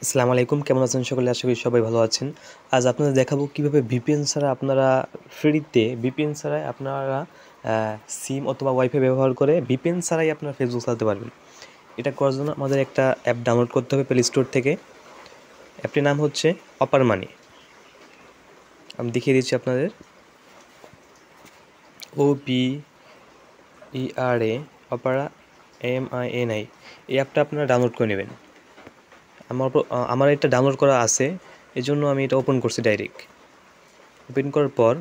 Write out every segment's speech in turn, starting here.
আসসালামু আলাইকুম, কেমন আছেন সকলে? আশা করি সবাই ভালো আছেন। আজ আপনাদের দেখাবো কিভাবে ভিপিএন ছাড়া আপনারা ফ্রিতে ভিপিএন ছাড়াই আপনারা সিম অথবা ওয়াইফাই ব্যবহার করে ভিপিএন ছাড়াই আপনারা ফেসবুক চালাতে পারবেন। এটা করার জন্য আমাদের একটা অ্যাপ ডাউনলোড করতে হবে প্লে স্টোর থেকে। অ্যাপটির নাম হচ্ছে অপার মানি। আমি দেখিয়ে দিচ্ছি আপনাদের। OPERA অপারা MINI। এই অ্যাপটা আপনারা ডাউনলোড করে নেবেন। আমার এটা ডাউনলোড করা আছে, এজন্য আমি এটা ওপেন করছি ডাইরেক্ট। ওপেন করার পর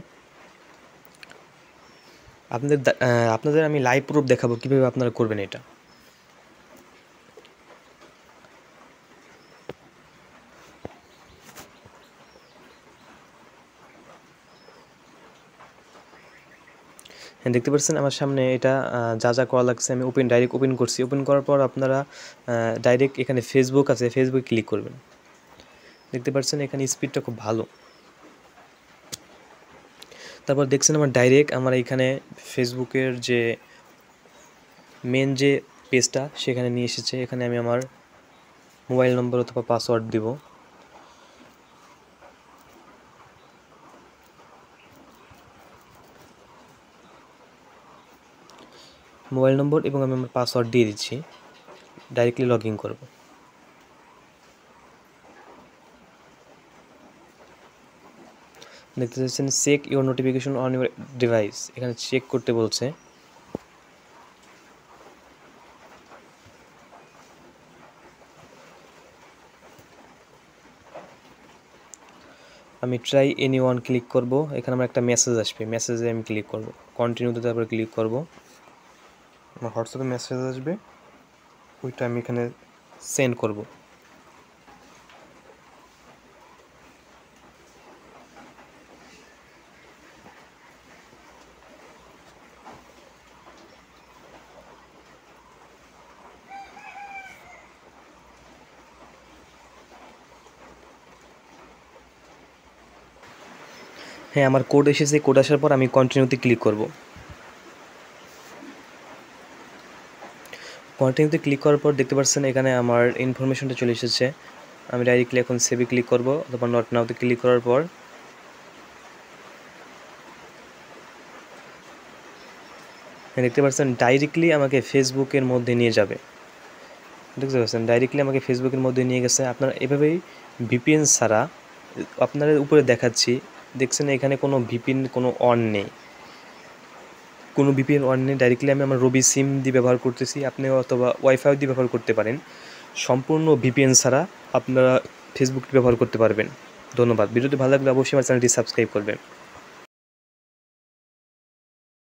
আপনাদের আমি লাইভ প্রুফ দেখাবো কীভাবে আপনারা করবেন এটা। হ্যাঁ, দেখতে পাচ্ছেন আমার সামনে এটা যা যা করা লাগছে আমি ডাইরেক্ট ওপেন করছি। ওপেন করার পর আপনারা ডাইরেক্ট এখানে ফেসবুক আছে, ফেসবুকে ক্লিক করবেন। দেখতে পাচ্ছেন এখানে স্পিডটা খুব ভালো। তারপর দেখছেন আমার এখানে ফেসবুকের যে মেন যে পেজটা সেখানে নিয়ে এসেছে। এখানে আমি আমার মোবাইল নম্বর অথবা পাসওয়ার্ড দিব। মোবাইল নম্বর এবং আমি আমার পাসওয়ার্ড দিয়ে দিচ্ছি। ডাইরেক্টলি লগ ইন করব। দেখতে পাচ্ছেন check your notification on your device, এখানে চেক করতে বলছে। আমি ট্রাই এনিওয়ান ক্লিক করব। এখানে আমার একটা মেসেজ আসবে, মেসেজে আমি ক্লিক করব। কন্টিনিউতে তারপরে ক্লিক করব। আমার হোয়াটসঅ্যাপে মেসেজ আসবে, ওইটা আমি এখানে সেন্ড করব। হ্যাঁ, আমার কোড এসেছে। কোড আসার পর আমি কন্টিনিউতে ক্লিক করব। কন্টিনিউতে ক্লিক করার পর দেখতে পাচ্ছেন এখানে আমার ইনফরমেশনটা চলে এসেছে। আমি ডাইরেক্টলি এখন সেভে ক্লিক করব অথবা নট নাওতে ক্লিক করার পর দেখতে পাচ্ছেন ডাইরেক্টলি আমাকে ফেসবুকের মধ্যে নিয়ে যাবে। দেখতে পাচ্ছেন ডাইরেক্টলি আমাকে ফেসবুকের মধ্যে নিয়ে গেছে। আপনারা এভাবেই ভিপিএন ছাড়া, আপনাদের উপরে দেখাচ্ছি, দেখছেন এখানে কোনো ভিপিএন কোনো অন নেই, কোনো ভিপিএন অন নেই। ডাইরেক্টলি আমি আমার রবি সিম দিয়ে ব্যবহার করতেছি, আপনি অথবা ওয়াইফাই দিয়ে ব্যবহার করতে পারেন। সম্পূর্ণ ভিপিএন ছাড়া আপনারা ফেসবুকটি ব্যবহার করতে পারবেন। ধন্যবাদ। ভিডিওটি ভালো লাগলে অবশ্যই আমার চ্যানেলটি সাবস্ক্রাইব করবেন।